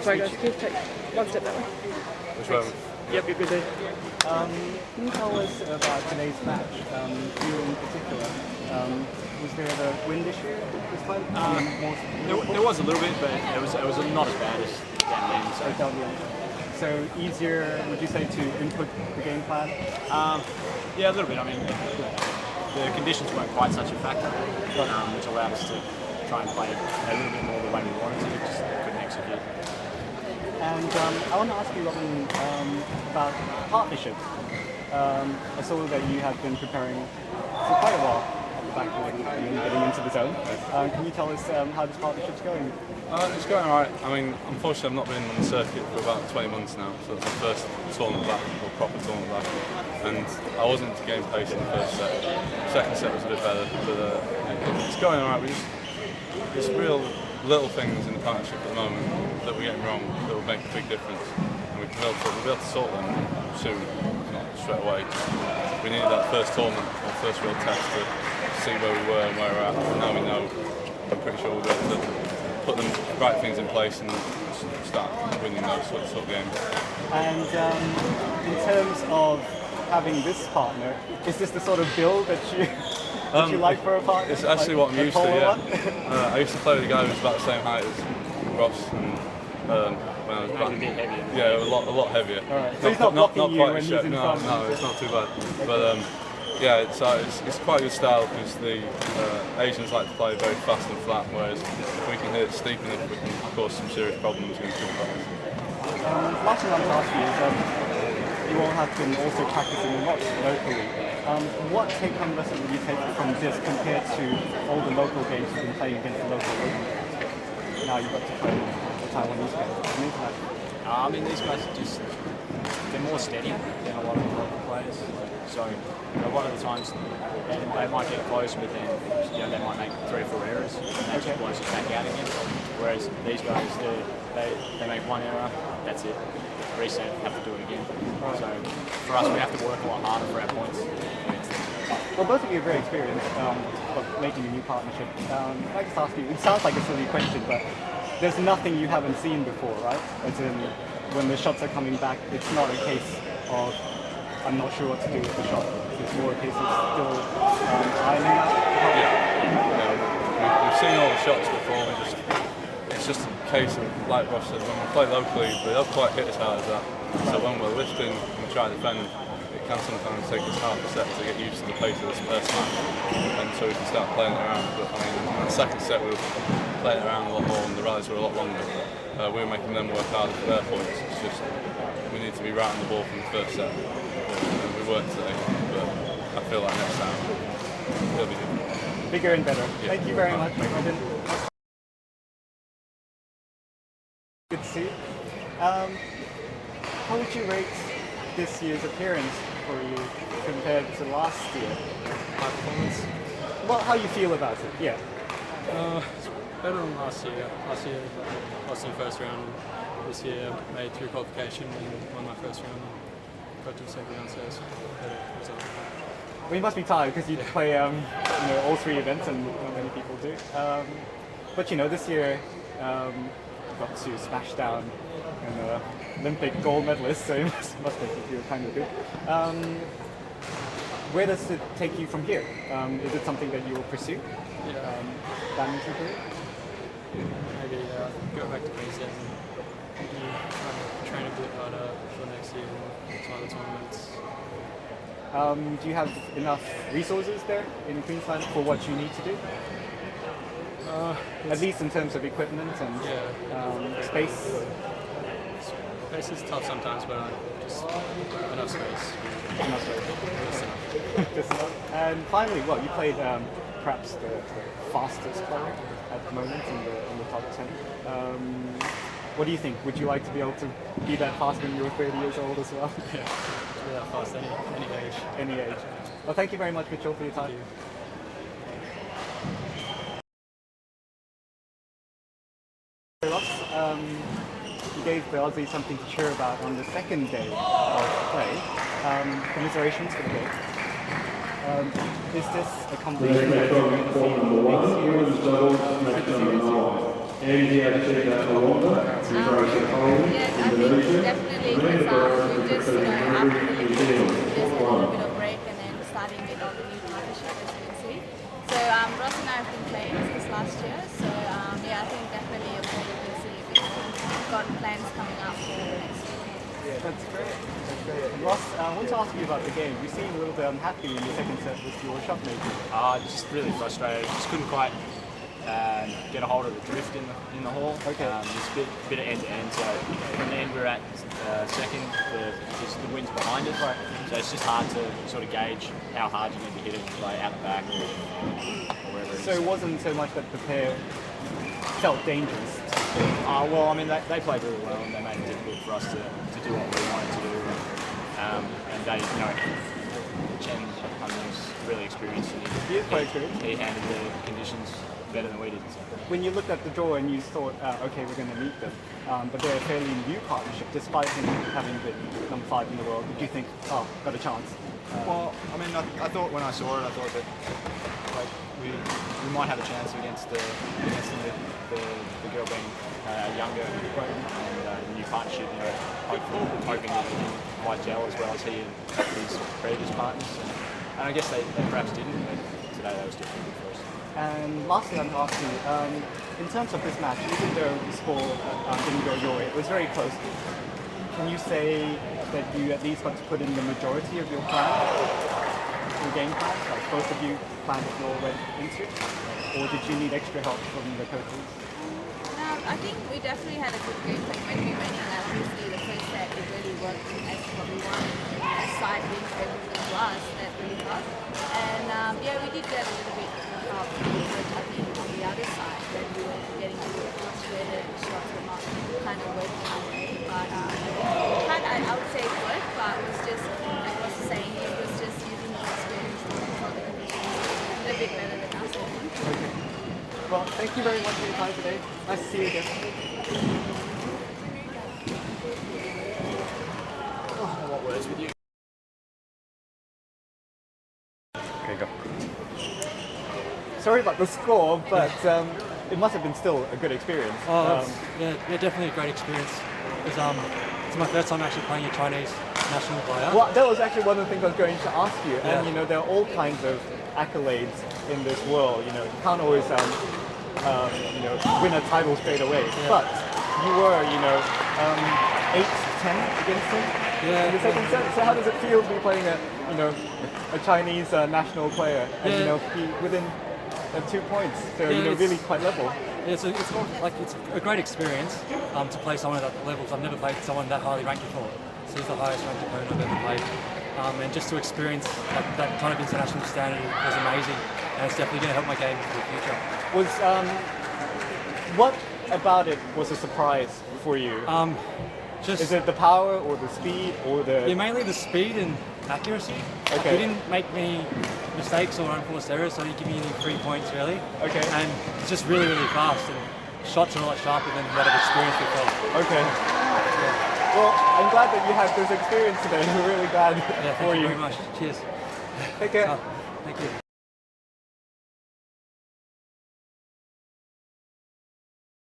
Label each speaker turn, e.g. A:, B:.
A: sorry
B: meet
A: guys,
B: you.
A: can you take one step that way?
C: Which one?
A: Yep, you're good there.
B: Can you tell us about today's match? You in particular. Was there a wind issue this time?
D: There was a little bit, but it was not as bad as down the end.
B: So easier, would you say, to input the game plan?
D: Yeah, a little bit. I mean, the conditions weren't quite such a factor, which allowed us to try and play a little bit more the way we wanted to. Just couldn't execute.
B: And I want to ask you, Robin, about partnership. I saw that you have been preparing for quite a while at the backboard and getting into the zone. Can you tell us how this partnership's going?
C: It's going alright. I mean, unfortunately, I've not been on the circuit for about 20 months now, so it's the first tournament back, or proper tournament back. And I wasn't into game pace in the first set. The second set was a bit better, but it's going alright. There's real little things in the partnership at the moment that we're getting wrong that will make a big difference, and we'll be able to sort them soon, not straight away. We needed that first tournament, or first real test to see where we were and where we're at. And now we know. I'm pretty sure we'll be able to put the right things in place and start winning those sort of games.
B: And in terms of having this partner, is this the sort of build that you like for a partner?
C: It's actually
B: like
C: what I'm used to, yeah. I used to play with a guy who was about the same height as Ross, and when I was back, yeah, a lot heavier.
B: Right. So he's not blocking you when he's in front?
C: No, it's not too bad. But yeah, it's quite a good style because the Asians like to play very fast and flat, whereas if we can hit it steep enough, we can cause some serious problems against good players.
B: Last thing I want to ask you is, you all have been also practicing a lot locally. What take-home lesson would you take from this compared to all the local games you've been playing against the local players? Now you've got to play the Taiwanese guys.
D: I mean, these guys are just, they're more steady than a lot of the local players. So a lot of the times they might get close, but then they might make 3 or 4 errors and that just blows it back out again. Whereas these guys, they make 1 error, that's it. Reset, have to do it again. So for us, we have to work a lot harder for our points.
B: Well, both of you are very experienced of making a new partnership. Can I just ask you, it sounds like a silly question, but there's nothing you haven't seen before, right? As in, when the shots are coming back, it's not a case of, I'm not sure what to do with the shot. It's more a case of still ironing out.
C: We've seen all the shots before, it's just a case of, like Ross said, when we play locally, they don't quite hit as hard as that. So when we're lifting and we try to defend, it can sometimes take us half a set to get used to the pace of this first match, and so we can start playing it around. But I mean, in the second set we were playing it around a lot more and the rallies were a lot longer. We were making them work harder for their points. It's just, we need to be right on the ball from the first set. We worked today, but I feel like next time it'll be different.
B: Bigger and better. Yeah. Thank you very much, Robin. Good to see you. How would you rate this year's appearance for you compared to last year?
E: My performance?
B: Well, how you feel about it, yeah.
E: It's better than last year. Last year, lost in the first round. This year, made through qualification and won my first round. Got to the second round, so it's a better result.
B: Well, you must be tired because you play all 3 events, and not many people do. But this year got to smash down an Olympic gold medalist, so it must make you feel kind of good. Where does it take you from here? Is it something that you will pursue?
E: Yeah.
B: Badminton career?
E: Maybe go back to Queensland and train a bit harder for next year and some other tournaments.
B: Do you have enough resources there in Queensland for what you need to do? At least in terms of equipment and space?
E: Space is tough sometimes, but just enough space.
B: Enough space. Just enough. And finally, well, you played perhaps the fastest player at the moment in the top 10. What do you think? Would you like to be able to be that fast when you're 30 years old as well?
E: Yeah, to be that fast any age.
B: Any age. Well, thank you very much, Mitchell, for your time. You gave the Aussie something to cheer about on the second day of play. Commiserations for the day. Is this a competition that you're going to see next year?
F: Yes, I think definitely because we just, after the Olympics, we just had a little bit of break and then starting with all the new partnership, as you can see. So Ross and I have been playing since last year, so yeah, I think definitely a forward to see. We've got plans coming up for next year.
B: Yeah, that's great. That's great. And Ross, I want to ask you about the game. You seem a little bit unhappy in the second set with your shot making.
D: Just really frustrated. Just couldn't quite get a hold of the drift in the hall.
B: Okay.
D: Just a bit of end to end. So in the end we're at second. The wind's behind us.
B: Right.
D: So it's just hard to sort of gauge how hard you need to hit it, like out the back or wherever.
B: So it wasn't so much that the pair felt dangerous.
D: Well, I mean they played really well and they made it difficult for us to do what we wanted to do. And they, Chen was really experienced. And
B: He is quite experienced.
D: He handled the conditions better than we did. So.
B: When you looked at the draw and you thought, okay, we're going to meet them, but they're a fairly new partnership, despite him having been number 5 in the world, did you think, oh, got a chance?
D: Well, I mean, I thought when I saw it, I thought that like we might have a chance against the girl being younger and the new partnership. Hoping that he might gel as well as he and his previous partners. And I guess they perhaps didn't, but today that was definitely good for us.
B: And lastly, I'm asking you, in terms of this match, even though the score didn't go your way, it was very close. Can you say that you at least got to put in the majority of your plan, your game plan, like both of you planned it all went into, or did you need extra help from the coaches?
F: I think we definitely had a good game plan when we went in. Obviously, the first set it really worked as what we wanted. A side win for everything to us that really helped. And yeah, we did get a little bit of I think on the other side when we were getting to the points where the shots were not kind of working our way. But I would say it worked, but it was just like I was saying, it was just using the experience to control the conditions a little bit better than us.
B: Okay. Well, thank you very much for your time today. Nice to see you again.
D: What words with you?
B: Okay, go. Sorry about the score, but it must have been still a good experience.
G: Yeah, definitely a great experience. Because it's my first time actually playing a Chinese national player.
B: Well, that was actually one of the things I was going to ask you. And there are all kinds of accolades in this world. You can't always win a title straight away. Yeah. But you were 8-10 against him in the second set. So how does it feel to be playing a Chinese national player and be within 2 points? So really quite level.
G: Yeah, it's a great experience to play someone at that levels. I've never played someone that highly ranked before. So he's the highest ranked opponent I've ever played. And just to experience that kind of international standard was amazing. And it's definitely going to help my game for the future.
B: What about it was a surprise for you? Is it the power or the speed or the...
G: Yeah, mainly the speed and accuracy.
B: Okay.
G: We didn't make many mistakes or unforced errors, so he didn't give me any 3 points really.
B: Okay.
G: And it's just really, really fast. And shots are a lot sharper than what I've experienced before.
B: Okay. Well, I'm glad that you had this experience today. We're really glad for you.
G: Thank you very much. Cheers.
B: Take care.
G: Thank you.